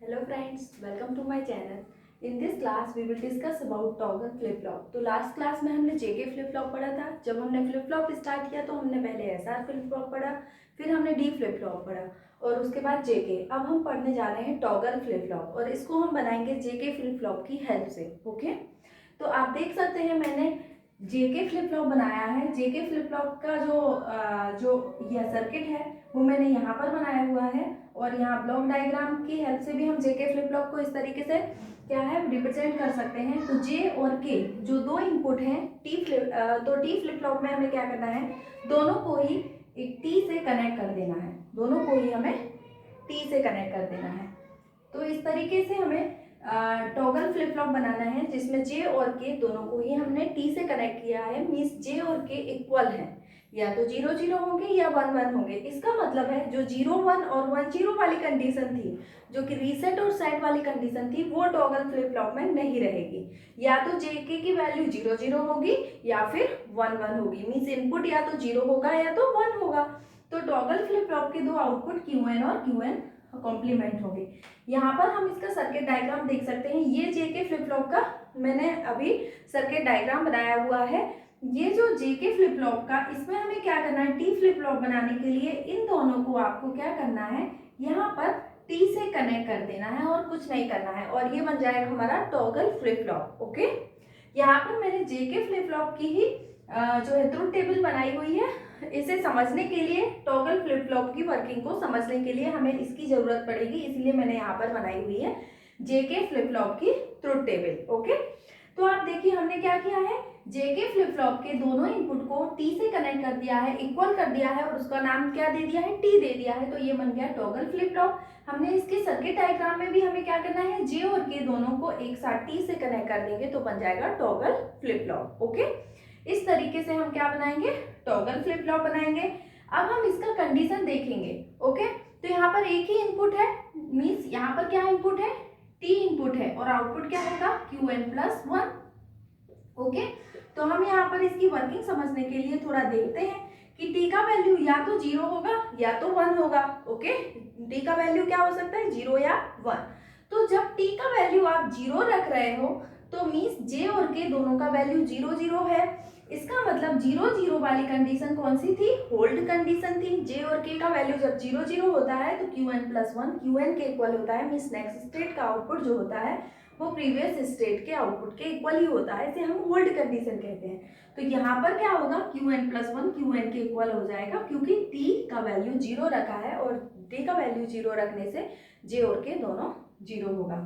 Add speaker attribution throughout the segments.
Speaker 1: Hello friends, welcome to my channel. In this class we will discuss about toggle flip flop. तो last class में हमने जेके flip flop पढ़ा था। जब हमने फ्लिप फ्लॉप स्टार्ट किया तो हमने पहले एसआर फ्लिप फ्लॉप पढ़ा, फिर हमने डी फ्लिप फ्लॉप पढ़ा और उसके बाद जेके। अब हम पढ़ने जा रहे हैं टॉगल फ्लिप फ्लॉप और इसको हम बनाएंगे जेके फ्लिप फ्लॉप की हेल्प से। ओके, तो आप देख सकते हैं मैंने जेके फ्लिप फ्लॉप बनाया है। जेके फ्लिप फ्लॉप का जो यह सर्किट है वो मैंने यहाँ पर बनाया हुआ है और यहाँ ब्लॉक डायग्राम की हेल्प से भी हम जेके फ्लिप फ्लॉप को इस तरीके से क्या है रिप्रेजेंट कर सकते हैं। तो जे और के जो दो इनपुट हैं टी फ्लिप फ्लॉप में हमें क्या करना है, दोनों को ही एक टी से कनेक्ट कर देना है। दोनों को ही हमें टी से कनेक्ट कर देना है। तो इस तरीके से हमें टॉगल फ्लिप फ्लॉप बनाना है जिसमें जे और के दोनों को ही हमने टी से कनेक्ट किया है। मीन्स जे और के इक्वल हैं, या तो 0 0 होंगे या 1 1 होंगे। इसका मतलब है जो 0 1 और 1 0 वाली कंडीशन थी, जो कि रीसेट और सेट वाली कंडीशन थी, वो टॉगल फ्लिप फ्लॉप में नहीं रहेगी। या तो जे के की वैल्यू 0 0 होगी या फिर 1 1 होगी। मीन्स इनपुट या तो 0 होगा या तो 1 होगा। तो टॉगल फ्लिप फ्लॉप के दो आउटपुट क्यू एन और क्यू एन कॉम्प्लीमेंट होंगे। यहाँ पर हम इसका सर्किट डायग्राम देख सकते हैं। ये जेके फ्लिप फ्लॉप का मैंने अभी सर्किट डायग्राम बनाया हुआ है। ये जो जेके फ्लिप फ्लॉप का, इसमें हमें क्या करना है, टी फ्लिप फ्लॉप बनाने के लिए इन दोनों को आपको क्या करना है, यहाँ पर टी से कनेक्ट कर देना है और कुछ नहीं करना है और ये बन जाएगा हमारा टॉगल फ्लिप फ्लॉप। ओके, यहाँ पर मैंने जेके फ्लिप फ्लॉप की ही जो है ट्रुथ टेबल बनाई हुई है। इसे समझने के लिए, टॉगल फ्लिप फ्लॉप की वर्किंग को समझने के लिए हमें इसकी जरूरत पड़ेगी, इसलिए मैंने यहाँ पर बनाई हुई है जेके फ्लिप फ्लॉप की ट्रुथ टेबल। ओके, तो आप देखिए हमने क्या किया है, जेके फ्लिप फ्लॉप के दोनों इनपुट को टी से कनेक्ट कर दिया है, इक्वल कर दिया है और उसका नाम क्या दे दिया है, टी दे दिया है। तो ये बन गया टॉगल फ्लिप फ्लॉप। हमने इसके सर्किट डायग्राम में भी हमें क्या करना है, जे और के दोनों को एक साथ टी से कनेक्ट कर देंगे तो बन जाएगा टॉगल फ्लिप फ्लॉप। ओके, इस तरीके से हम क्या बनाएंगे, टॉगल फ्लिप फ्लॉप बनाएंगे। अब हम इसका कंडीशन देखेंगे। ओके, तो यहाँ पर एक ही इनपुट है, मीन्स यहाँ पर क्या इनपुट है, टी इनपुट है और आउटपुट क्या होगा, क्यू एन प्लस 1। ओके, तो हम यहाँ पर इसकी वर्किंग समझने के लिए थोड़ा देखते हैं कि टी का वैल्यू या तो 0 होगा या तो 1 होगा। ओके, टी का वैल्यू क्या हो सकता है, 0 या 1। तो जब टी का वैल्यू आप 0 रख रहे हो तो मीन्स जे और के दोनों का वैल्यू 0 0 है। इसका मतलब 0 0 वाली कंडीशन कौन सी थी, होल्ड कंडीशन थी। जे और के का वैल्यू जब 0 0 होता है तो Q N plus 1 Q N के इक्वल होता है। मीन्स नेक्स्ट स्टेट का आउटपुट जो होता है वो प्रीवियस स्टेट के आउटपुट के इक्वल ही होता है, इसे हम होल्ड कंडीशन कहते हैं। तो यहाँ पर क्या होगा, Q N plus 1 Q N के इक्वल हो जाएगा क्योंकि टी का वैल्यू 0 रखा है और टी का वैल्यू 0 रखने से जे और के दोनों 0 होगा।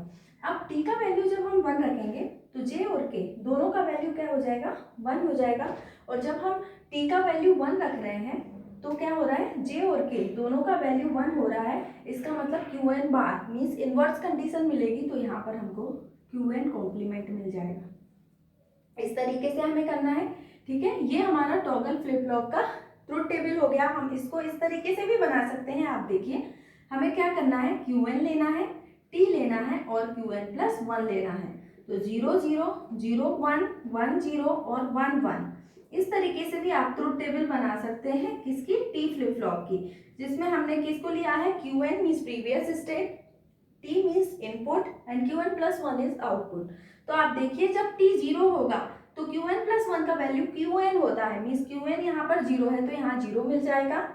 Speaker 1: अब टी का वैल्यू जब हम 1 रखेंगे तो जे और के दोनों का वैल्यू क्या हो जाएगा, 1 हो जाएगा। और जब हम टी का वैल्यू 1 रख रहे हैं तो क्या हो रहा है, जे और के दोनों का वैल्यू 1 हो रहा है। इसका मतलब Q N bar means inverse condition मिलेगी तो यहाँ पर हमको क्यू एन कॉम्प्लीमेंट मिल जाएगा। इस तरीके से हमें करना है। ठीक है, ये हमारा टॉगल फ्लिप फ्लॉप का ट्रुथ टेबल हो गया। हम इसको इस तरीके से भी बना सकते हैं। आप देखिए हमें क्या करना है, क्यू एन लेना है, टी लेना है और क्यू एन प्लस 1 लेना है। तो 0 0 0 1 1 0 और 1 1, इस तरीके से भी आप ट्रुथ टेबल बना सकते हैं किसकी, टी फ्लिप फ्लॉप की, जिसमें हमने किसको लिया है, Q N means previous state, T means input and Q N plus 1 is output. तो आप देखिए जब टी 0 होगा तो क्यू एन प्लस 1 का वैल्यू क्यू एन होता है। मीन्स क्यू एन यहाँ पर 0 है तो यहाँ 0 मिल जाएगा।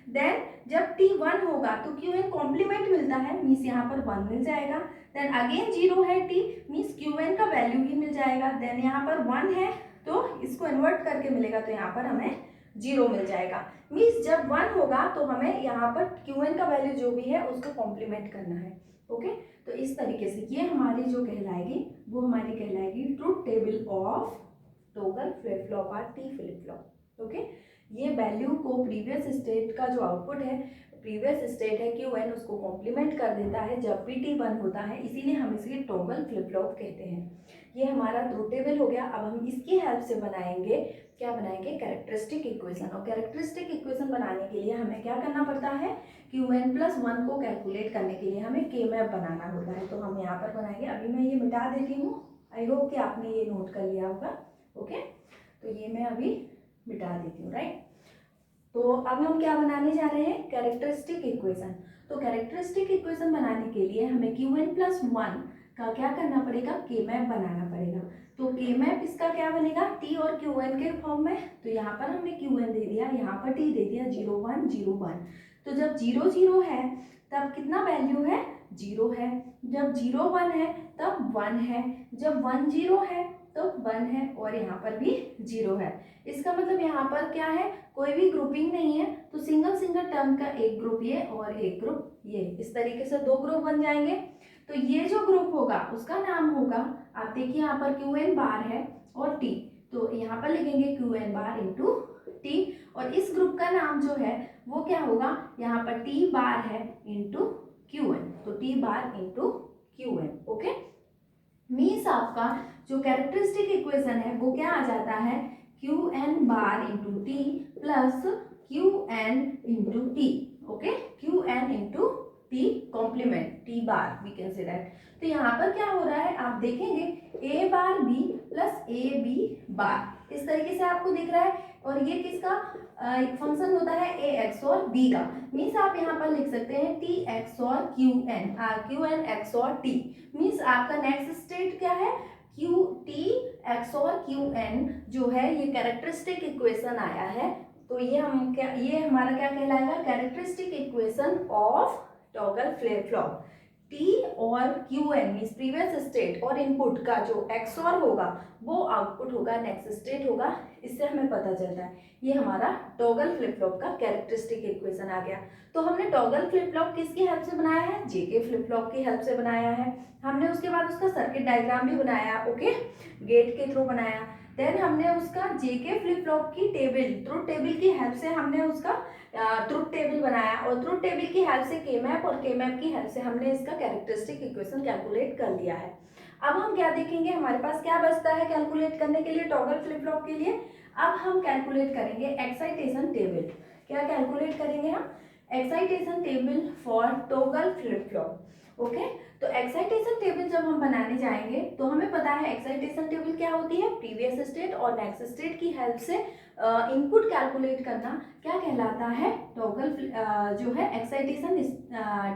Speaker 1: देन जब टी 1 होगा तो क्यू एन कॉम्प्लीमेंट मिलता है, मीन्स यहाँ पर 1 मिल जाएगा। देन अगेन 0 है टी, मीन्स क्यू एन का वैल्यू ही मिल जाएगा। देन यहाँ पर 1 है तो इसको इन्वर्ट करके मिलेगा तो यहाँ पर हमें 0 मिल जाएगा। मीन्स जब 1 होगा तो हमें यहाँ पर क्यू एन का वैल्यू जो भी है उसको कॉम्प्लीमेंट करना है। ओके, तो इस तरीके से ये हमारी जो कहलाएगी वो हमारी कहलाएगी truth table of toggle flip flop और टी फ्लिप फ्लॉप। ओके, ये वैल्यू को प्रीवियस स्टेट का जो आउटपुट है, प्रीवियस स्टेट है क्यू एन, उसको कॉम्प्लीमेंट कर देता है जब भी टी 1 होता है, इसीलिए हम इसे टॉगल फ्लिप फ्लॉप कहते हैं। ये हमारा ट्रुथ टेबल हो गया। अब हम इसकी हेल्प से बनाएंगे, क्या बनाएंगे, कैरेक्टरिस्टिक इक्वेशन। और कैरेक्टरिस्टिक इक्वेशन बनाने के लिए हमें क्या करना पड़ता है, क्यू एन प्लस 1 को कैलकुलेट करने के लिए हमें के मैप बनाना होता है। तो हम यहाँ पर बनाएंगे। अभी मैं ये मिटा देती हूँ, आई होप कि आपने ये नोट कर लिया होगा। ओके, तो ये मैं अभी मिटा देती हूँ, राइट। तो अब हम क्या बनाने जा रहे हैं, कैरेक्टरिस्टिक इक्वेशन। तो कैरेक्टरिस्टिक इक्वेशन बनाने के लिए हमें Qn+1 का क्या करना पड़ेगा, के मैप बनाना पड़ेगा। तो के मैप इसका क्या बनेगा, टी और Qn के फॉर्म में। तो यहाँ पर हमने Qn दे दिया, यहाँ पर टी दे दिया, 0 1 0 1। तो जब 0 0 है तब कितना वैल्यू है, 0 है। जब 0 1 है तब 1 है। जब 1 0 है तो 1 है, और यहाँ पर भी 0 है। इसका मतलब यहाँ पर क्या है, कोई भी ग्रुपिंग नहीं है। तो सिंगल टर्म का एक ग्रुप ये और एक ग्रुप ये, इस तरीके से दो ग्रुप बन जाएंगे। तो ये जो ग्रुप होगा उसका नाम होगा, आप देखिए यहाँ पर Qn बार है और टी, तो यहाँ पर लिखेंगे Qn बार इंटू टी। और इस ग्रुप का नाम जो है वो क्या होगा, यहाँ पर टी बार है इंटू Qn, तो T bar into Qn। Okay, means आपका जो कैरेक्टरिस्टिक इक्वेशन है वो क्या आ जाता है, Qn bar into T plus Qn into T. Okay, Qn into T complement T bar, we can say that. तो यहाँ पर क्या हो रहा है, आप देखेंगे A bar B plus A B bar, इस तरीके से आपको दिख रहा है। और ये किसका एक फंक्शन होता है, ए एक्स और बी का। मीन्स आप यहाँ पर लिख सकते हैं टी एक्स और Qn एक्स और टी। मीन्स आपका नेक्स्ट स्टेट क्या है, क्यू टी एक्स और Qn जो है ये कैरेक्टरिस्टिक इक्वेशन आया है। तो ये हम क्या, ये हमारा क्या कहलाएगा, characteristic equation of toggle flip flop. T और Qn मीन्स प्रीवियस स्टेट और इनपुट का जो XOR होगा वो आउटपुट होगा, नेक्स्ट स्टेट होगा। इससे हमें पता चलता है ये हमारा टॉगल फ्लिप फ्लॉप का कैरेक्टरिस्टिक इक्वेशन आ गया। तो हमने टॉगल फ्लिप फ्लॉप किसकी हेल्प से बनाया है, जेके फ्लिप फ्लॉप की हेल्प से बनाया है हमने। उसके बाद उसका सर्किट डायग्राम भी बनाया, ओके, गेट के थ्रू बनाया। देन हमने उसका जेके फ्लिप फ्लॉप की टेबल, ट्रुथ टेबल की हेल्प से हमने उसका ट्रुथ टेबल बनाया, और ट्रुथ टेबल की हेल्प से के मैप, और के मैप की हेल्प से हमने इसका कैरेक्टरिस्टिक इक्वेशन कैलकुलेट कर लिया है। अब हम क्या देखेंगे, हमारे पास क्या बचता है कैलकुलेट करने के लिए टॉगल फ्लिप फ्लॉप के लिए। अब हम कैलकुलेट करेंगे एक्साइटेशन टेबल। क्या कैलकुलेट करेंगे हम, excitation table for toggle flip flop. Okay, तो एक्साइटेशन टेबल जब हम बनाने जाएंगे तो हमें पता है एक्साइटेशन टेबल क्या होती है, प्रीवियस स्टेट और नेक्स्ट स्टेट की हेल्प से इनपुट कैलकुलेट करना क्या कहलाता है, टॉगल जो है एक्साइटेशन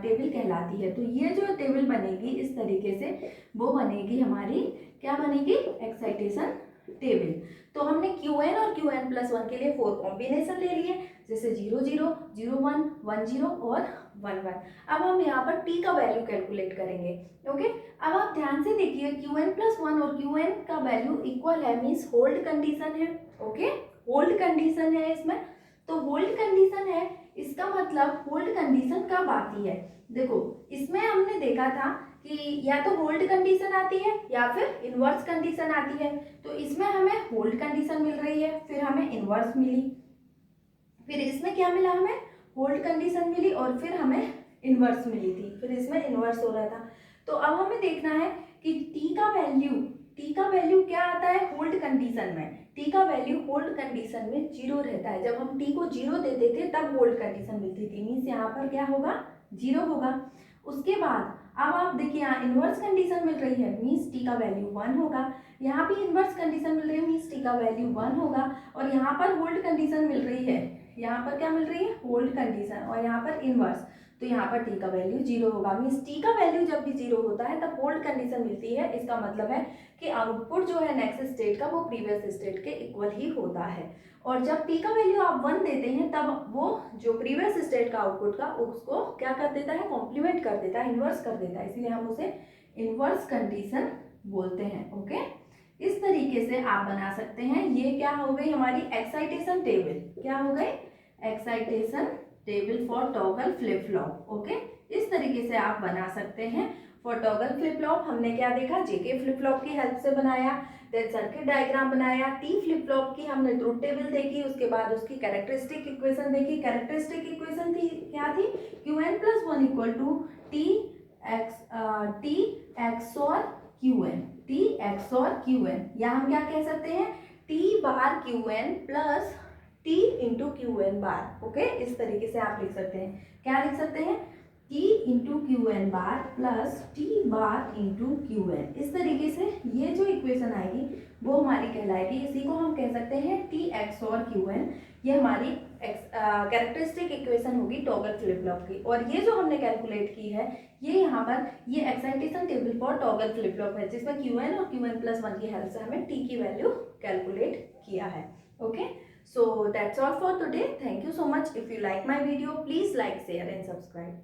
Speaker 1: टेबल कहलाती है। तो ये जो टेबल बनेगी इस तरीके से, वो बनेगी हमारी, क्या बनेगी, एक्साइटेशन टेबल। तो हमने Qn और Qn+1 के लिए 4 कॉम्बिनेशन ले लिए, जैसे 0 0 0 1 1 0 और 1 1। अब हम यहाँ पर t का वैल्यू कैलकुलेट करेंगे। ओके, अब आप ध्यान से देखिए Qn+1 और Qn का वैल्यू इक्वल है, मीन्स होल्ड कंडीशन है। ओके, होल्ड कंडीशन है इसमें। तो होल्ड कंडीशन है, इसका मतलब होल्ड कंडीशन कब आती है, देखो इसमें हमने देखा था कि या तो होल्ड कंडीशन आती है या फिर इनवर्स कंडीशन आती है। तो इसमें हमें होल्ड कंडीशन मिल रही है, फिर हमें इनवर्स मिली, फिर इसमें क्या मिला, हमें होल्ड कंडीशन मिली और फिर हमें इनवर्स मिली थी, फिर इसमें इनवर्स हो रहा था। तो अब हमें देखना है कि टी का वैल्यू क्या आता है होल्ड कंडीशन में। टी का वैल्यू होल्ड कंडीशन में 0 रहता है। जब हम टी को 0 देते थे तब होल्ड कंडीशन मिलती थी, मीन्स यहाँ पर क्या होगा, 0 होगा। उसके बाद अब आप देखिए यहाँ इनवर्स कंडीशन मिल रही है, मीन्स टी का वैल्यू 1 होगा। यहाँ भी इनवर्स कंडीशन मिल रही है, मीन्स टी का वैल्यू 1 होगा। और यहाँ पर होल्ड कंडीशन मिल रही है, यहाँ पर क्या मिल रही है, होल्ड कंडीशन, और यहाँ पर इनवर्स, तो यहाँ पर टी का वैल्यू 0 होगा। मीन्स टी का वैल्यू जब भी 0 होता है तब होल्ड कंडीशन मिलती है। इसका मतलब है कि आउटपुट जो है नेक्स्ट स्टेट का वो प्रीवियस स्टेट के इक्वल ही होता है। और जब टी का वैल्यू आप 1 देते हैं तब वो जो प्रीवियस स्टेट का आउटपुट का उसको क्या कर देता है, कॉम्प्लीमेंट कर देता है, इनवर्स कर देता है, इसलिए हम उसे इनवर्स कंडीशन बोलते हैं। ओके, इस तरीके से आप बना सकते हैं। ये क्या हो गई हमारी एक्साइटेशन टेबल, क्या हो गई, excitation table for toggle flip flop. Okay, इस तरीके से आप बना सकते हैं फॉर टॉगल फ्लिप फ्लॉप। हमने क्या देखा, जेके फ्लिप फ्लॉप की हेल्प से बनाया, देन सर्किट डायग्राम बनाया। टी फ्लिप फ्लॉप की हमने ट्रुथ टेबल देखी, उसके बाद उसकी कैरेक्टरिस्टिक इक्वेशन देखी। कैरेक्टरिस्टिक इक्वेशन थी क्या थी, Qn+1 equal to T XOR Qn, या हम क्या कह सकते हैं, T bar Qn plus T into Qn bar. Okay, इस तरीके से आप लिख सकते हैं, क्या लिख सकते हैं, T into Qn bar plus T bar into Qn। इस तरीके से ये जो इक्वेशन आएगी वो हमारी कहलाएगी, इसी को हम कह सकते हैं टी XOR Qn। ये हमारी कैरेक्टरिस्टिक इक्वेशन होगी टॉगल फ्लिप फ्लॉप की। और ये जो हमने कैलकुलेट की है ये यहाँ पर ये excitation table for toggle flip flop है, जिसमें Qn और Qn+1 की हेल्प से हमें T की वैल्यू कैलकुलेट किया है। Okay, so that's all for today. Thank you so much. If you like my video, please like, share and subscribe.